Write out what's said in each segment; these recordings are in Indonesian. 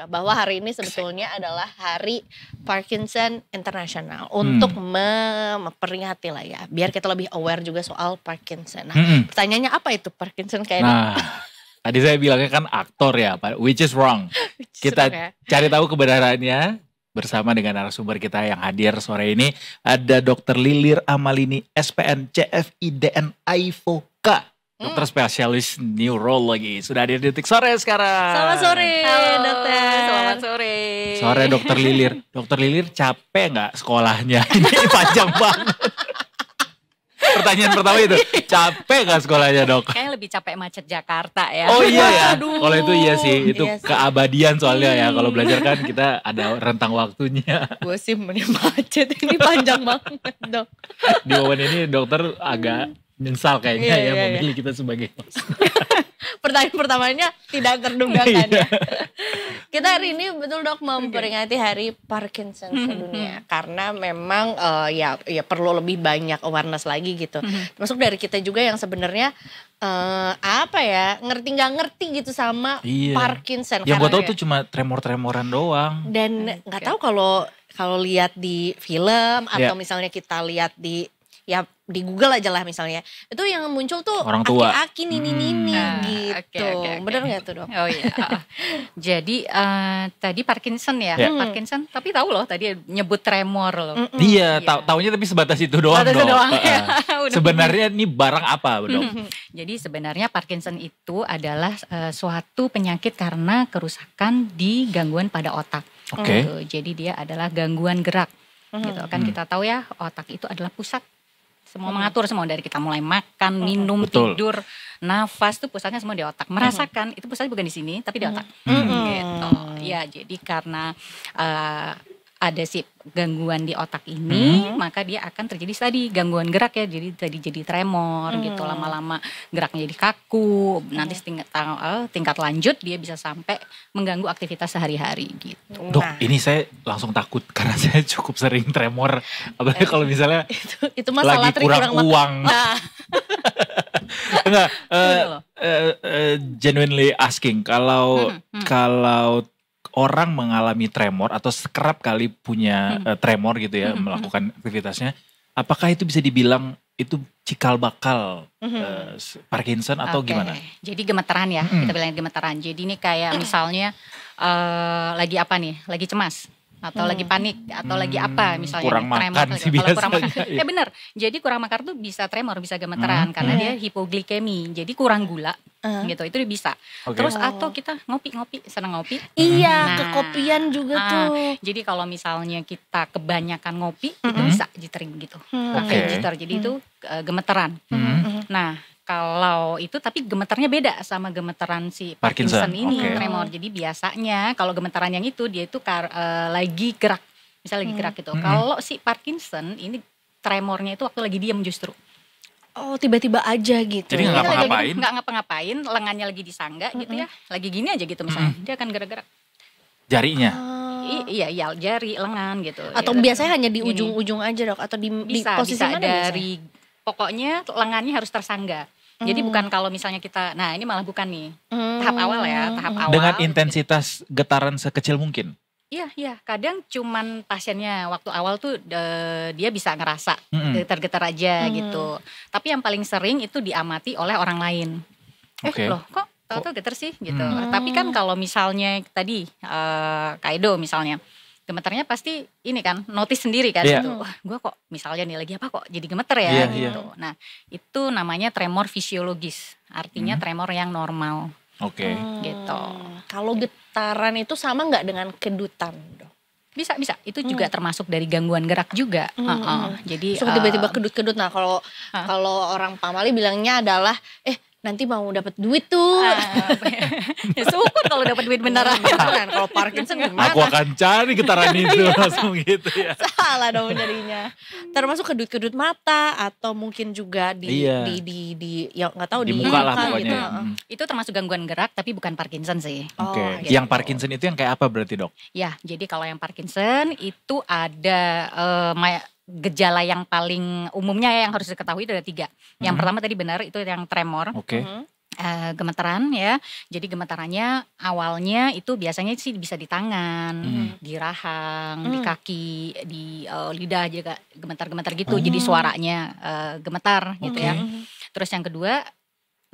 bahwa hari ini sebetulnya adalah Hari Parkinson Internasional untuk memperingati lah ya, biar kita lebih aware juga soal Parkinson. Nah, pertanyaannya apa itu Parkinson kayak Nah, tadi saya bilangnya kan aktor ya, which is wrong. Kita cari tahu kebenarannya bersama dengan narasumber kita yang hadir sore ini. Ada Dr. Lilir Amalini, SPN, CFI, DNI, VOCA. Dokter spesialis neurologi. Sudah hadir di Detik Sore sekarang. Selamat sore. Halo dokter. Selamat sore. Sore Dokter Lilir. Dokter Lilir capek gak sekolahnya? Ini panjang banget. Pertanyaan pertama itu, capek gak sekolahnya dok? Kayaknya lebih capek macet Jakarta ya. Oh iya ya, Aduh. kalau itu iya sih. Itu Iya sih. keabadian soalnya ya. Kalau belajar kan kita ada rentang waktunya. Gue sih mending macet, ini panjang banget dok. Di momen ini dokter agak menyesal kayaknya Iya, ya iya, memilih kita sebagai host. Pertanyaan pertamanya tidak terduga kan ya. Kita hari ini betul dok memperingati Hari Parkinson sedunia. Karena memang ya perlu lebih banyak awareness lagi gitu. Termasuk dari kita juga yang sebenarnya apa ya, ngerti nggak ngerti gitu sama Parkinson. Yang gue Karena tahu tuh cuma tremor-tremoran doang. dan nggak tahu kalau lihat di film atau misalnya kita lihat di Google aja lah misalnya, itu yang muncul tuh Orang tua. aki-aki nini-nini gitu. Oke. Bener gak tuh dok? Oh iya. Jadi tadi Parkinson ya. Parkinson, tapi tahu loh tadi nyebut tremor loh. Iya, taunya tapi sebatas itu doang Sebatas itu dok. doang, ya. Udah. Sebenarnya ini barang apa dok? Jadi sebenarnya Parkinson itu adalah suatu penyakit karena kerusakan di gangguan pada otak. Oke. Gitu. Jadi dia adalah gangguan gerak. Gitu kan kita tahu ya, otak itu adalah pusat semua mengatur semua, dari kita mulai makan, minum, tidur, nafas tuh pusatnya semua di otak. Merasakan itu pusatnya bukan di sini tapi di otak. Gitu. Ya, jadi karena ada si gangguan di otak ini, maka dia akan terjadi tadi gangguan gerak ya, jadi tremor gitu, lama-lama geraknya jadi kaku, nanti tingkat lanjut dia bisa sampai mengganggu aktivitas sehari-hari gitu. Dok, ini saya langsung takut karena saya cukup sering tremor, apalagi kalau misalnya itu masalah lagi kurang uang. Enggak, genuinely asking, kalau orang mengalami tremor atau kerap kali punya tremor gitu ya, melakukan aktivitasnya, apakah itu bisa dibilang itu cikal bakal Parkinson atau gimana? Jadi gemeteran ya, kita bilang gemeteran. Jadi ini kayak misalnya lagi apa nih, lagi cemas atau lagi panik atau lagi apa misalnya kurang tremor, makan sih kalau biasanya. kurang makan. Bener, jadi kurang makan tuh bisa tremor, bisa gemeteran karena dia hipoglikemi, jadi kurang gula gitu, itu dia bisa. Terus atau kita ngopi, senang ngopi. Iya, kekopian juga tuh. Jadi kalau misalnya kita kebanyakan ngopi itu bisa jittering gitu, jitter, jadi itu gemeteran. Nah, kalau itu tapi gemeternya beda sama gemeteran si Parkinson ini, tremor. Jadi biasanya kalau gemeteran yang itu dia itu lagi gerak, misalnya lagi gerak gitu. Kalau si Parkinson ini tremornya itu waktu lagi diam justru. Oh, tiba-tiba aja gitu. Jadi nggak ngapa-ngapain? Nggak ngapa-ngapain, lengannya lagi disangga gitu ya, lagi gini aja gitu misalnya, dia akan gerak-gerak. Jarinya? Iya, jari, lengan gitu. Atau ya, biasanya hanya di ujung-ujung aja dok? Atau di posisi bisa mana dari pokoknya lengannya harus tersangga. Jadi bukan kalau misalnya kita, nah ini malah bukan nih tahap awal ya, tahap awal. Dengan intensitas getaran sekecil mungkin? Iya, kadang cuman pasiennya waktu awal tuh dia bisa ngerasa getar-getar aja gitu. Tapi yang paling sering itu diamati oleh orang lain. Loh kok tahu-tahu getar sih gitu. Tapi kan kalau misalnya tadi Kak Edo misalnya, gemeternya pasti ini kan, notice sendiri kan. Wah, gue kok misalnya nih lagi apa kok jadi gemeter ya gitu. Nah, itu namanya tremor fisiologis. Artinya tremor yang normal. Gitu. Kalau getaran itu sama nggak dengan kedutan dok? Bisa. Itu juga termasuk dari gangguan gerak juga. Jadi so, tiba-tiba kedut-kedut. Nah, kalau orang pamali bilangnya adalah nanti mau dapat duit tuh. Ya syukur kalau dapat duit beneran. Kalau Parkinson gimana? Aku akan cari getaran itu langsung gitu ya. Salah dong jadinya. Termasuk kedut-kedut mata atau mungkin juga di ya nggak tahu di muka lah pokoknya. Gitu. Itu termasuk gangguan gerak tapi bukan Parkinson sih. Gitu. Yang Parkinson itu yang kayak apa berarti dok? Ya, jadi kalau yang Parkinson itu ada gejala yang paling umumnya yang harus diketahui itu ada 3. Yang pertama tadi benar itu yang tremor. Gemeteran ya. Jadi gemetarannya awalnya itu biasanya sih bisa di tangan, di rahang, di kaki, di lidah juga gemetar-gemetar gitu. Jadi suaranya gemetar gitu ya. Terus yang kedua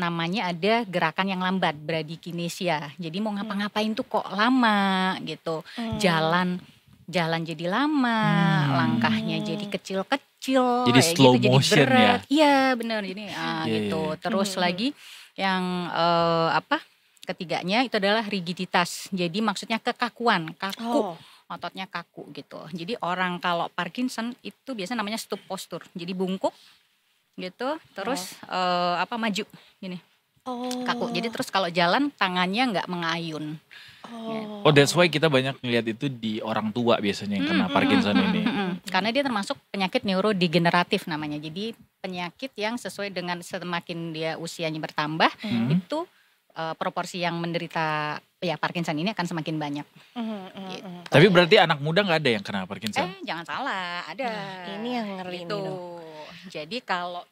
namanya ada gerakan yang lambat, bradykinesia. Jadi mau ngapa-ngapain tuh kok lama gitu. Jalan jadi lama, langkahnya jadi kecil-kecil, Jadi slow gitu, motion jadi berat. ya. Iya benar. Jadi gitu. Iya. Terus lagi yang ketiganya itu adalah rigiditas. Jadi maksudnya kekakuan, kaku. Ototnya kaku gitu. Jadi orang kalau Parkinson itu biasanya namanya stup postur. Jadi bungkuk gitu, terus maju gini. Kaku. Jadi terus kalau jalan tangannya nggak mengayun. Oh, that's why kita banyak ngeliat itu di orang tua biasanya yang kena Parkinson ini. Karena dia termasuk penyakit neurodegeneratif namanya. Jadi penyakit yang sesuai dengan semakin dia usianya bertambah, itu proporsi yang menderita ya Parkinson ini akan semakin banyak. Gitu. Tapi berarti anak muda nggak ada yang kena Parkinson? Jangan salah, ada. Ini yang ngeri gitu. nih. Jadi kalau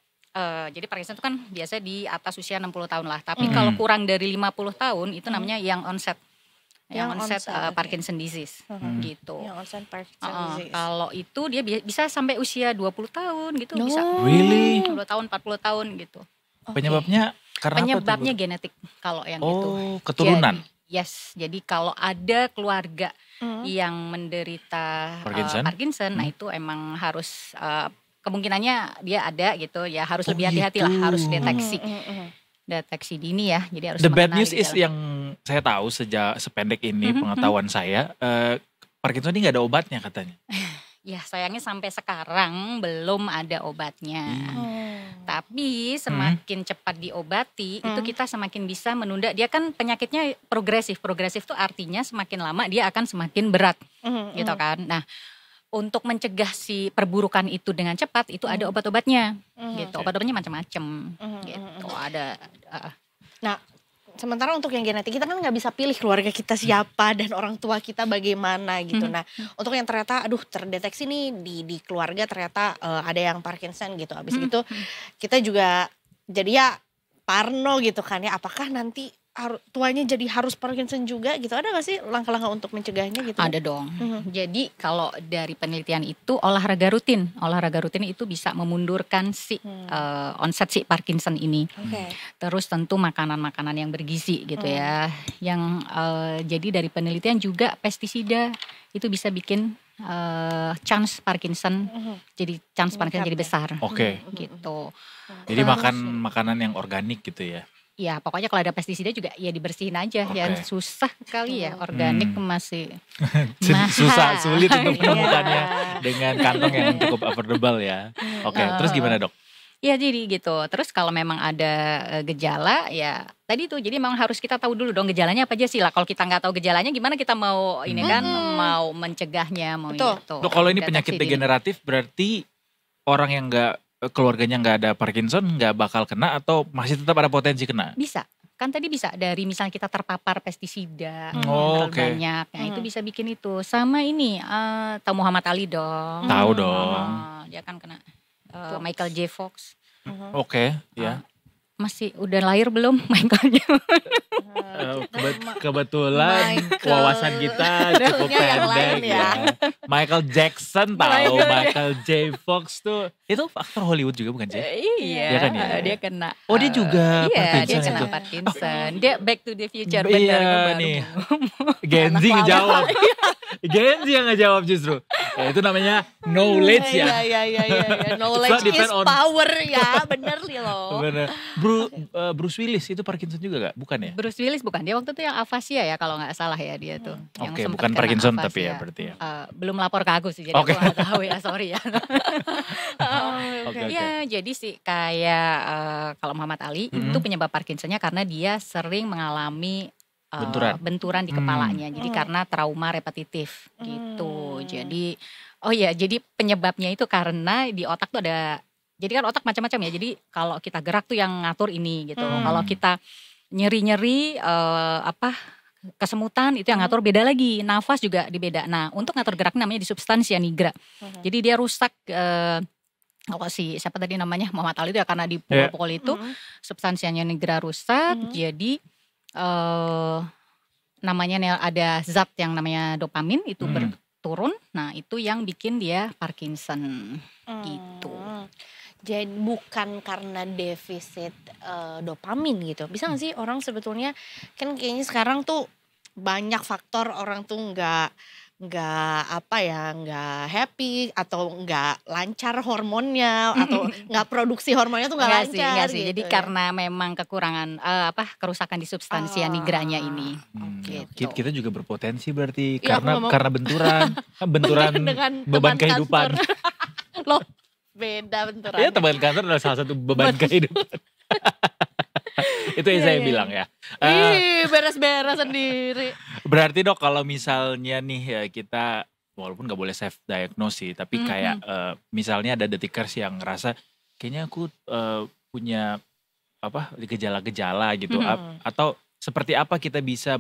jadi Parkinson itu kan biasa di atas usia 60 tahun lah. Tapi kalau kurang dari 50 tahun itu namanya young onset. Young onset Parkinson disease gitu. Young onset Parkinson disease. Kalau itu dia bisa sampai usia 20 tahun gitu, bisa. Really? 20 tahun, 40 tahun gitu. Penyebabnya karena Penyebabnya apa? genetik kalau yang itu. Keturunan. Jadi kalau ada keluarga yang menderita Parkinson, nah itu emang harus kemungkinannya dia ada gitu ya, harus lebih hati-hati lah, harus deteksi dini ya. Jadi harus The bad news is yang saya tahu sependek ini pengetahuan saya, Parkinson ini nggak ada obatnya katanya. Ya sayangnya sampai sekarang belum ada obatnya. Tapi semakin cepat diobati itu kita semakin bisa menunda. Dia kan penyakitnya progresif. Progresif itu artinya semakin lama dia akan semakin berat gitu kan. Nah untuk mencegah si perburukan itu dengan cepat itu ada obat-obatnya gitu. Obat-obatnya macam-macam gitu. Ada. Nah sementara untuk yang genetik kita kan nggak bisa pilih keluarga kita siapa dan orang tua kita bagaimana gitu. Nah untuk yang ternyata terdeteksi nih di keluarga ternyata ada yang Parkinson gitu. Abis itu kita juga jadi ya parno gitu kan ya, apakah nanti tuanya jadi harus Parkinson juga gitu, ada gak sih langkah-langkah untuk mencegahnya gitu? Ada dong. Jadi kalau dari penelitian itu olahraga rutin itu bisa memundurkan si onset si Parkinson ini. Terus tentu makanan-makanan yang bergizi gitu ya. Yang jadi dari penelitian juga pestisida itu bisa bikin chance Parkinson jadi Parkinson jadi besar. Gitu. Jadi makan makanan yang organik gitu ya. Ya pokoknya kalau ada pestisida juga ya dibersihin aja. Ya susah kali ya, organik masih sulit untuk menemukannya dengan kantong yang cukup affordable ya. Terus gimana dok? Ya jadi gitu. Terus kalau memang ada gejala ya tadi tuh, jadi memang harus kita tahu dulu dong gejalanya apa aja sih lah. Kalau kita nggak tahu gejalanya gimana kita mau ini kan mau mencegahnya mau gitu. Dok, kalau ini penyakit degeneratif berarti orang yang keluarganya nggak ada Parkinson nggak bakal kena atau masih tetap ada potensi kena? Bisa, kan tadi bisa dari misalnya kita terpapar pestisida terlalu banyak, nah itu bisa bikin itu. Sama ini, tahu Muhammad Ali dong? Tahu dong. Dia kan kena Michael J. Fox. Ya. Masih udah lahir belum Michaelnya? Kebetulan wawasan kita cukup pendek ya. Michael Jackson tahu, Michael J. Fox tuh itu aktor Hollywood juga bukan sih? Iya kan ya? Dia kena. Oh dia juga Parkinson. Iya dia kena itu. Parkinson. Dia Back to the Future benar nih. Genzi ngejawab. Genzi yang ngejawab justru. Ya, itu namanya knowledge ya. Iya. Knowledge is power ya, bener nih loh. Bener. Bruce Willis itu Parkinson juga gak? Bukan ya? Bruce Willis bukan, dia waktu itu yang afasia ya kalau gak salah ya dia tuh. Oke, bukan Parkinson afasia. Tapi ya berarti ya. Belum lapor ke aku sih, jadi aku gak tahu ya, sorry ya. Ya jadi sih kayak kalau Muhammad Ali itu penyebab Parkinsonnya karena dia sering mengalami benturan di kepalanya. Jadi karena trauma repetitif gitu. Jadi jadi penyebabnya itu karena di otak tuh ada. Jadi kan otak macam-macam ya. Jadi kalau kita gerak tuh yang ngatur ini gitu. Kalau kita nyeri-nyeri kesemutan itu yang ngatur beda lagi. Nafas juga dibeda. Nah, untuk ngatur gerak namanya di substansia nigra. Jadi dia rusak kalau si siapa tadi namanya Muhammad Ali itu ya karena dipukul-pukul itu substansinya negara rusak, jadi namanya ada zat yang namanya dopamin itu berturun. Nah, itu yang bikin dia Parkinson gitu. Jadi bukan karena defisit dopamin gitu. Bisa gak sih orang sebetulnya, kan kayaknya sekarang tuh banyak faktor orang tuh nggak happy atau nggak lancar hormonnya atau nggak produksi hormonnya tuh nggak lancar. Enggak sih. Gitu. Jadi karena memang kekurangan kerusakan di substansi nigranya ini. Gitu. Kita juga berpotensi berarti karena benturan dengan beban kehidupan. Loh, beda benturan. Iya, teman kantor adalah salah satu beban kehidupan. Itu yang saya bilang ya. Beres-beres sendiri. Berarti Dok, kalau misalnya nih ya kita walaupun gak boleh self diagnosis, tapi kayak misalnya ada detikers yang ngerasa kayaknya aku punya gejala-gejala gitu, atau seperti apa kita bisa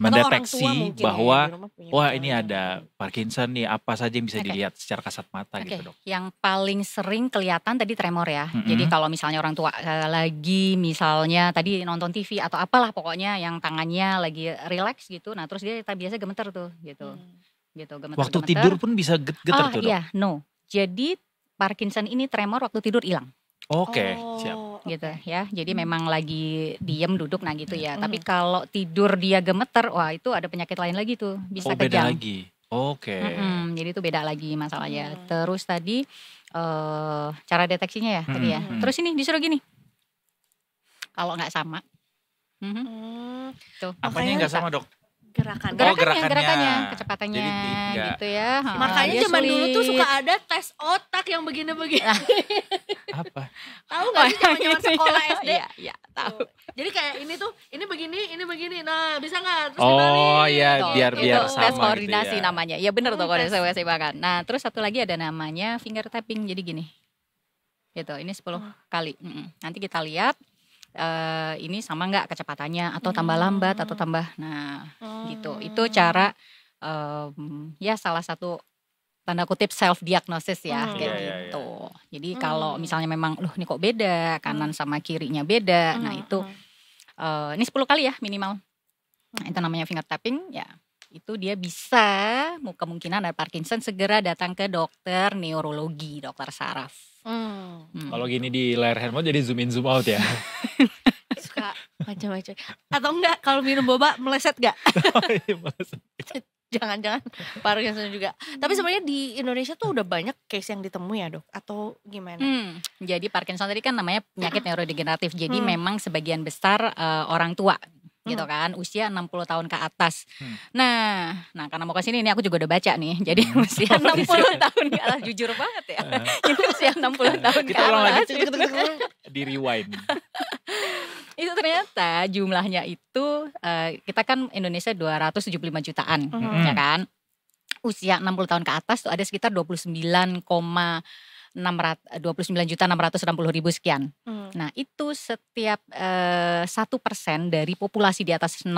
mendeteksi bahwa wah ini ada Parkinson nih, apa saja yang bisa dilihat secara kasat mata gitu Dok? Yang paling sering kelihatan tadi tremor ya. Jadi kalau misalnya orang tua lagi misalnya tadi nonton TV atau apalah pokoknya yang tangannya lagi relax gitu, nah terus dia biasa gemeter tuh gitu. Gemeter. Waktu tidur pun bisa getar tuh Dok? Iya, Jadi Parkinson ini tremor waktu tidur hilang. Oke, siap. Gitu ya. Jadi memang lagi diem duduk nah gitu ya. Tapi kalau tidur dia gemeter, wah itu ada penyakit lain lagi tuh, bisa beda kejang. lagi. Oke. Jadi itu beda lagi masalahnya. Terus tadi cara deteksinya ya tadi ya. Terus ini disuruh gini. Kalau nggak sama. Tuh. Apanya nggak sama Dok? Gerakannya, kecepatannya gitu ya. Makanya zaman dulu tuh suka ada tes otak yang begini-begini. Apa? Tahu nggak sih zaman sekolah SD? Iya, tahu. Jadi kayak ini tuh, ini begini. Nah, bisa nggak? Biar sama tes koordinasi gitu ya. namanya. Ya benar tuh koordinasi bahkan. Nah, terus satu lagi ada namanya finger tapping. Jadi gini. Gitu, ini 10 kali. Nanti kita lihat ini sama nggak kecepatannya atau tambah lambat atau tambah gitu. Itu cara ya salah satu tanda kutip self diagnosis ya kayak gitu. Jadi kalau misalnya memang loh ini kok beda kanan sama kirinya beda. Nah itu ini 10 kali ya minimal. Nah, itu namanya finger tapping ya. Itu dia bisa kemungkinan ada Parkinson, segera datang ke dokter neurologi, dokter saraf. Kalau gini di layar handphone jadi zoom in zoom out ya. Suka macam-macam. Atau enggak kalau minum boba meleset gak? Jangan-jangan Parkinson juga. Tapi sebenarnya di Indonesia tuh udah banyak case yang ditemui ya Dok? Atau gimana? Jadi Parkinson tadi kan namanya penyakit neurodegeneratif. Jadi memang sebagian besar orang tua gitu kan, usia 60 tahun ke atas. Nah karena mau kesini ini aku juga udah baca nih. Jadi usia 60 tahun ke atas, jujur banget ya. Ini usia 60 tahun ke atas. Di rewind. Itu ternyata jumlahnya itu kita kan Indonesia 275 jutaan ya kan. Usia 60 tahun ke atas tuh ada sekitar 29.660.000 sekian. Nah itu setiap 1% dari populasi di atas 60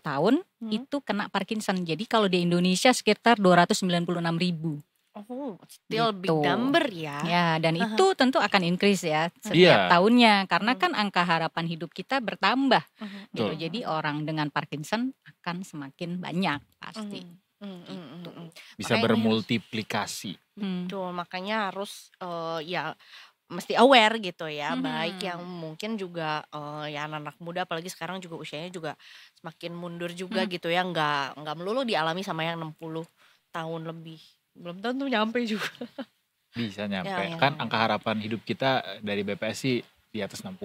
tahun itu kena Parkinson. Jadi kalau di Indonesia sekitar 296.000. Oh, still big number ya. Ya, dan itu tentu akan increase ya setiap tahunnya karena kan angka harapan hidup kita bertambah. Gitu. Jadi orang dengan Parkinson akan semakin banyak pasti. Gitu. Bisa bermultiplikasi. Betul, makanya harus ya mesti aware gitu ya. Baik yang mungkin juga ya anak-anak muda apalagi sekarang juga usianya juga semakin mundur juga gitu ya. Nggak melulu dialami sama yang 60 tahun lebih. Belum tentu nyampe juga. Bisa nyampe. Kan angka harapan hidup kita dari BPS sih di atas 60.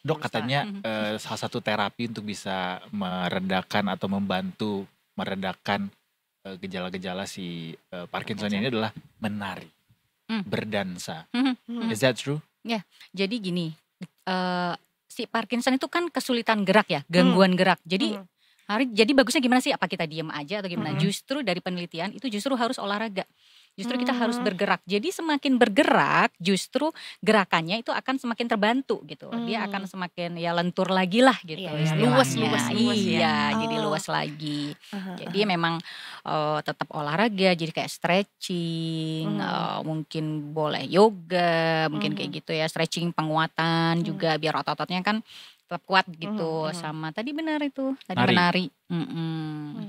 Dok katanya salah satu terapi untuk bisa meredakan atau membantu meredakan gejala-gejala si Parkinson ini adalah menari, berdansa. Is that true? Ya, jadi gini, si Parkinson itu kan kesulitan gerak ya, gangguan gerak. Jadi bagusnya gimana sih? Apa kita diem aja atau gimana? Justru dari penelitian itu justru harus olahraga. Justru kita harus bergerak. Jadi semakin bergerak, justru gerakannya itu akan semakin terbantu gitu. Dia akan semakin ya lentur lagi lah gitu. Iya, Luas luas Iya, ya. jadi luas lagi. Jadi memang tetap olahraga, jadi kayak stretching, mungkin boleh yoga, mungkin kayak gitu ya, stretching penguatan juga biar otot-ototnya kan tetap kuat gitu. Sama tadi benar itu, tadi menari.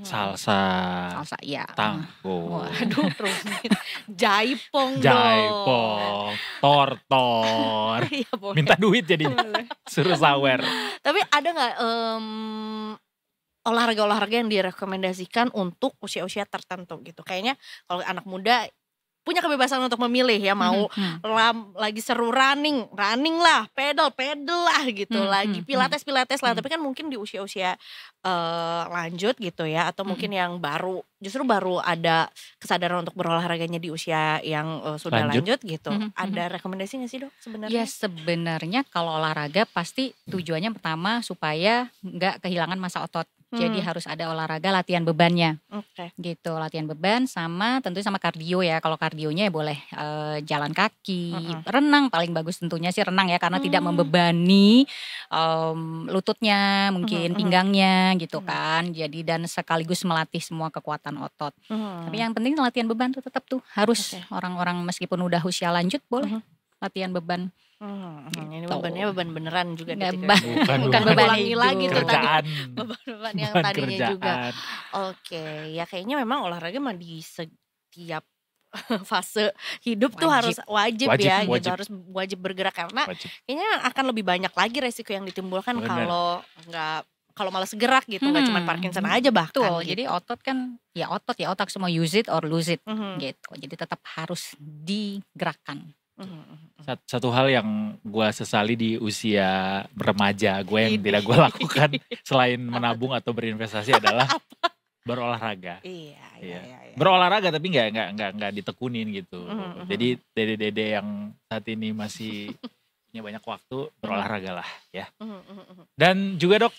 Salsa, ya. tango, Waduh, rumit. Jaipong jaipong, tortor. Iya, boleh. Minta duit jadinya. Suruh sawer. Tapi ada nggak olahraga-olahraga yang direkomendasikan untuk usia-usia tertentu gitu? Kayaknya kalau anak muda punya kebebasan untuk memilih ya, mau lagi seru running lah, pedal lah gitu, lagi pilates lah. Tapi kan mungkin di usia-usia lanjut gitu ya, atau mungkin yang justru baru ada kesadaran untuk berolahraganya di usia yang sudah lanjut gitu. Ada rekomendasi nggak sih dok sebenarnya? Ya sebenarnya kalau olahraga pasti tujuannya pertama supaya nggak kehilangan massa otot. Jadi harus ada olahraga latihan bebannya, gitu, latihan beban sama tentunya sama kardio ya. Kalau kardionya ya boleh jalan kaki, renang paling bagus tentunya sih renang ya, karena tidak membebani lututnya, mungkin pinggangnya gitu kan. Jadi dan sekaligus melatih semua kekuatan otot. Tapi yang penting latihan beban tuh tetap tuh harus orang-orang meskipun udah usia lanjut boleh latihan beban. Ini bebannya beban beneran juga gitu. Bukan beban lagi tuh kerjaan. tadi. Beban yang tadinya juga. Oke, ya kayaknya memang olahraga mah di setiap fase hidup tuh harus wajib ya gitu, harus wajib bergerak karena kayaknya akan lebih banyak lagi resiko yang ditimbulkan kalau malas gerak gitu, nggak cuma Parkinson aja bahkan. Betul, gitu. jadi otot kan ya otak semua use it or lose it gitu. Jadi tetap harus digerakkan. Satu hal yang gue sesali di usia remaja gue yang tidak gue lakukan selain menabung atau berinvestasi adalah berolahraga. Iya. Berolahraga tapi nggak ditekunin gitu. Jadi dede-dede yang saat ini masih punya banyak waktu berolahraga lah ya. Dan juga dok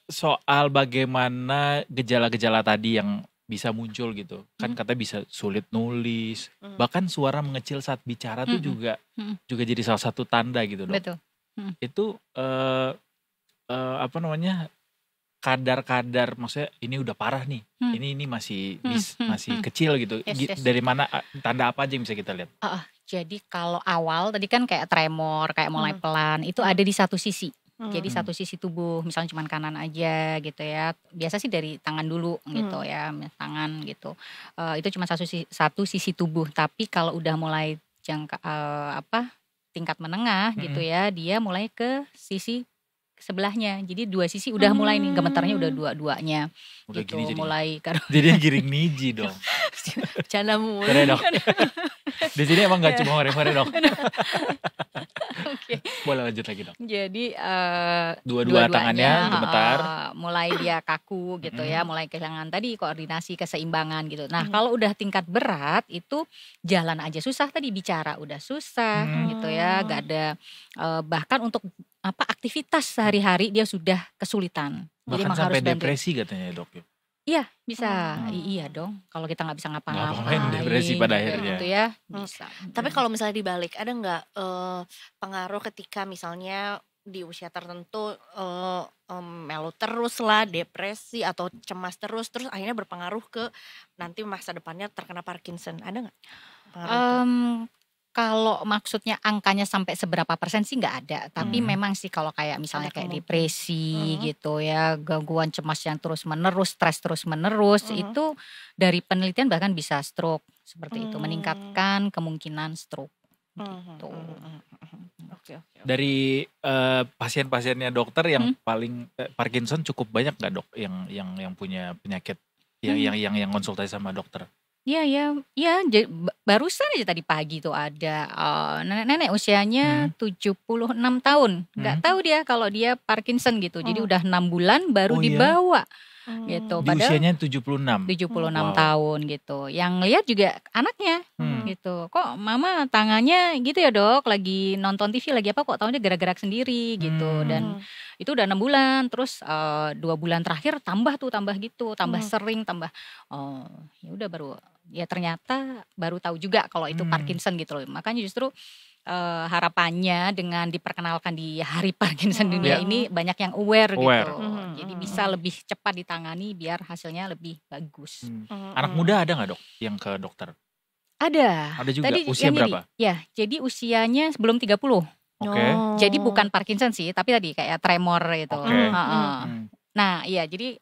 soal bagaimana gejala-gejala tadi yang bisa muncul gitu. Kan katanya bisa sulit nulis, bahkan suara mengecil saat bicara tuh juga jadi salah satu tanda gitu dok. Betul. Itu apa namanya, kadar-kadar maksudnya ini udah parah nih, ini masih kecil gitu. Yes. Dari mana tanda apa aja yang bisa kita lihat? Jadi kalau awal tadi kan kayak tremor, kayak mulai pelan, itu ada di satu sisi. Jadi satu sisi tubuh, misalnya cuma kanan aja gitu ya. Biasa sih dari tangan dulu gitu ya, tangan gitu. Itu cuma satu sisi tubuh. Tapi kalau udah mulai tingkat menengah gitu ya, dia mulai ke sisi sebelahnya. Jadi dua sisi udah mulai nih gemetarnya udah dua-duanya. Udah gitu, gini mulai jadi giring niji dong. Bercanda mulu. Dok. Di sini emang gak cuma hore-hore dok. Boleh lanjut lagi dok. Jadi dua-dua tangannya gemetar. Mulai dia kaku gitu ya, mulai kehilangan tadi koordinasi, keseimbangan gitu. Nah kalau udah tingkat berat itu jalan aja susah, tadi bicara udah susah gitu ya, gak ada bahkan untuk aktivitas sehari-hari dia sudah kesulitan. Bahkan jadi sampai harus depresi katanya dok. Iya bisa, iya dong. Kalau kita nggak bisa ngapain depresi pada akhirnya. Gitu ya, bisa. Tapi kalau misalnya dibalik, ada nggak pengaruh ketika misalnya di usia tertentu melu terus lah, depresi atau cemas terus akhirnya berpengaruh ke nanti masa depannya terkena Parkinson, ada nggak pengaruh itu? Kalau maksudnya angkanya sampai seberapa persen sih nggak ada. Tapi memang sih kalau kayak misalnya kayak depresi gitu ya, gangguan cemas yang terus menerus, stres terus menerus, itu dari penelitian bahkan bisa stroke seperti itu, meningkatkan kemungkinan stroke gitu. Oke. Dari pasien-pasiennya dokter yang paling Parkinson cukup banyak nggak dok yang punya penyakit yang konsultasi sama dokter? Iya, barusan aja tadi pagi tuh ada nenek-nenek usianya 76 tahun. Nggak tahu dia kalau dia Parkinson gitu. Jadi udah 6 bulan baru dibawa gitu. Di usianya 76? 76 tahun gitu. Yang lihat juga anaknya gitu. Kok mama tangannya gitu ya dok, lagi nonton TV lagi apa kok tahunya gerak-gerak sendiri gitu. Dan itu udah 6 bulan, terus 2 bulan terakhir tambah gitu, tambah sering, tambah ya udah baru ya ternyata baru tahu juga kalau itu Parkinson gitu loh. Makanya justru harapannya dengan diperkenalkan di Hari Parkinson Dunia ini banyak yang aware gitu. Jadi bisa lebih cepat ditangani biar hasilnya lebih bagus. Anak muda ada nggak dok yang ke dokter? Ada. Ada juga. Tadi Usia berapa? Ya, jadi usianya sebelum 30. Oke. Jadi bukan Parkinson sih, tapi tadi kayak tremor itu. Nah iya, jadi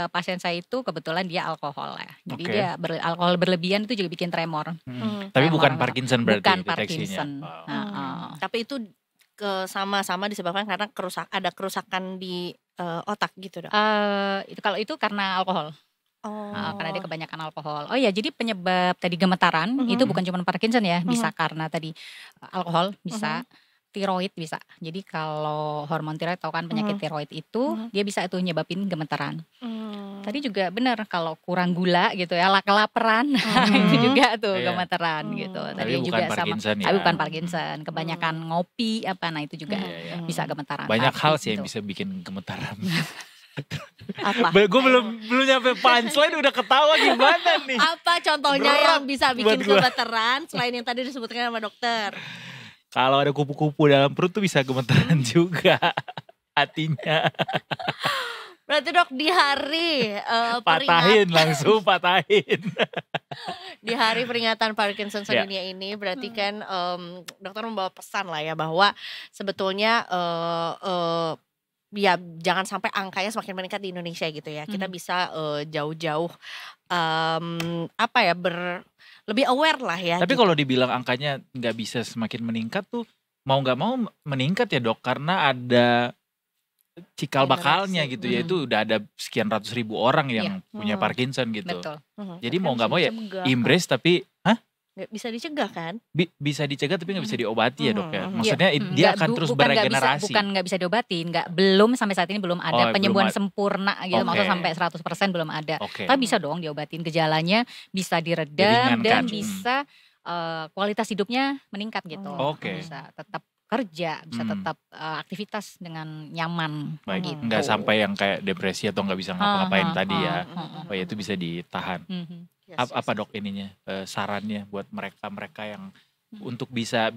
pasien saya itu kebetulan dia alkohol ya. Jadi dia alkohol berlebihan itu juga bikin tremor. Tapi bukan Parkinson berarti bukan deteksinya? Parkinson. Tapi itu sama-sama disebabkan karena ada kerusakan di otak gitu dok? Kalau itu karena alkohol. Karena dia kebanyakan alkohol. Oh ya, jadi penyebab tadi gemetaran itu bukan cuma Parkinson ya, bisa karena tadi alkohol, bisa tiroid bisa. Jadi kalau hormon tiroid tahu kan penyakit tiroid itu dia bisa itu nyebabin gemetaran. Tadi juga benar kalau kurang gula gitu ya, kelaparan itu juga tuh gemetaran gitu. Tadi Tapi juga bukan Parkinson ya. Tapi bukan Parkinson, kebanyakan ngopi nah itu juga bisa gemetaran. Banyak hal sih yang bisa bikin gemetaran. Apa? Gue belum nyampe punchline udah ketawa gimana nih? Apa contohnya yang bisa bikin gemetaran selain yang tadi disebutkan sama dokter? Kalau ada kupu-kupu dalam perut tuh bisa gemetaran juga hatinya. Berarti dok di hari langsung patahin. Di hari peringatan Parkinson sedunia ini berarti kan dokter membawa pesan lah ya bahwa sebetulnya ya jangan sampai angkanya semakin meningkat di Indonesia gitu ya. Kita bisa jauh-jauh lebih aware lah ya. Tapi gitu. kalau dibilang angkanya nggak bisa semakin meningkat tuh mau nggak mau meningkat ya dok, karena ada cikal bakalnya gitu ya, itu udah ada sekian ratus ribu orang yang punya Parkinson gitu. Betul. Jadi mau nggak mau ya embrace, tapi nggak bisa dicegah kan? Bisa dicegah tapi nggak bisa diobati ya dok ya. Maksudnya dia akan terus beregenerasi. Bukan nggak bisa diobatin, belum sampai saat ini belum ada penyembuhan sempurna gitu. Maksudnya sampai 100% belum ada. Tapi bisa dong diobatin, gejalanya bisa diredam dan bisa kualitas hidupnya meningkat gitu. Bisa tetap kerja, bisa tetap aktivitas dengan nyaman. Baik, nggak sampai yang kayak depresi atau nggak bisa ngapa-ngapain tadi ya. Oh ya, itu bisa ditahan. Apa dok ininya sarannya buat mereka yang untuk bisa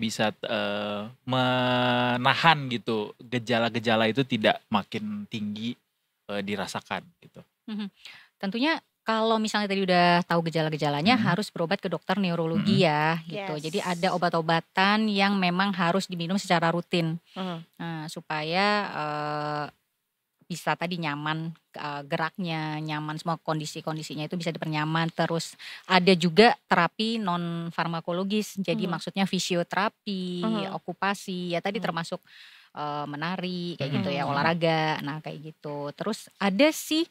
menahan gitu gejala-gejala itu tidak makin tinggi dirasakan gitu. Tentunya kalau misalnya tadi udah tahu gejala-gejalanya harus berobat ke dokter neurologi ya gitu. Jadi ada obat-obatan yang memang harus diminum secara rutin supaya bisa tadi nyaman geraknya, nyaman semua kondisi-kondisinya itu bisa dipernyaman. Terus ada juga terapi non farmakologis. Jadi maksudnya fisioterapi, okupasi ya tadi termasuk menari kayak gitu ya, olahraga. Nah kayak gitu. Terus ada sih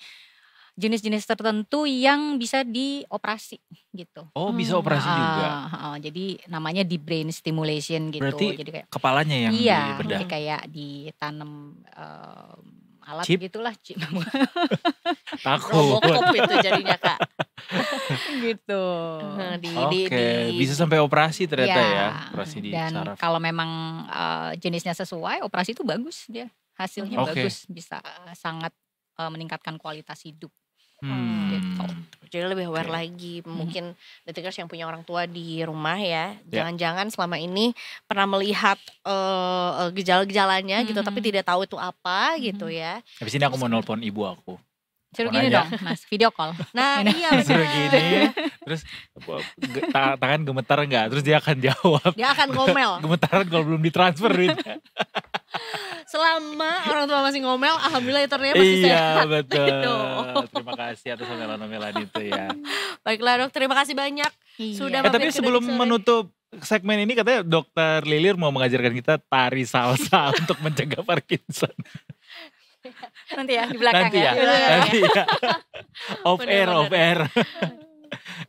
jenis-jenis tertentu yang bisa dioperasi gitu. Oh bisa operasi juga. Jadi namanya di brain stimulation gitu. Berarti jadi kayak kepalanya yang dibedah. Jadi kayak ditanam alat chip? Gitulah chip. Takut. Robocop itu jadinya kak. Gitu. Bisa sampai operasi ternyata ya. Operasi di dan saraf. kalau memang jenisnya sesuai, operasi itu bagus dia. Hasilnya bagus, bisa sangat meningkatkan kualitas hidup. Gitu. Jadi lebih aware lagi. Mungkin detikers yang punya orang tua di rumah ya, jangan-jangan selama ini pernah melihat gejala-gejalanya gitu, tapi tidak tahu itu apa gitu ya. Habis ini aku mau nelpon ibu aku. Suruh gini dong mas, video call. Nah iya suruh gini, terus tangan gemetar enggak? Terus dia akan jawab. Dia akan ngomel. Gemetaran kalau belum ditransfer duitnya. Selama orang tua masih ngomel, alhamdulillah ternyata masih sehat. Iya betul. Terima kasih atas omelan-omelan itu ya. Baiklah dok, terima kasih banyak. Sudah tapi sebelum menutup segmen ini katanya Dokter Lilir mau mengajarkan kita tari salsa untuk mencegah Parkinson. Nanti ya di belakang nanti ya. Off air.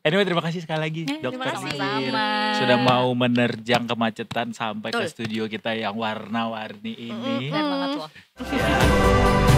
Anyway, terima kasih sekali lagi Dokter Lilir sudah mau menerjang kemacetan sampai ke studio kita yang warna-warni ini. Keren banget loh. Ya.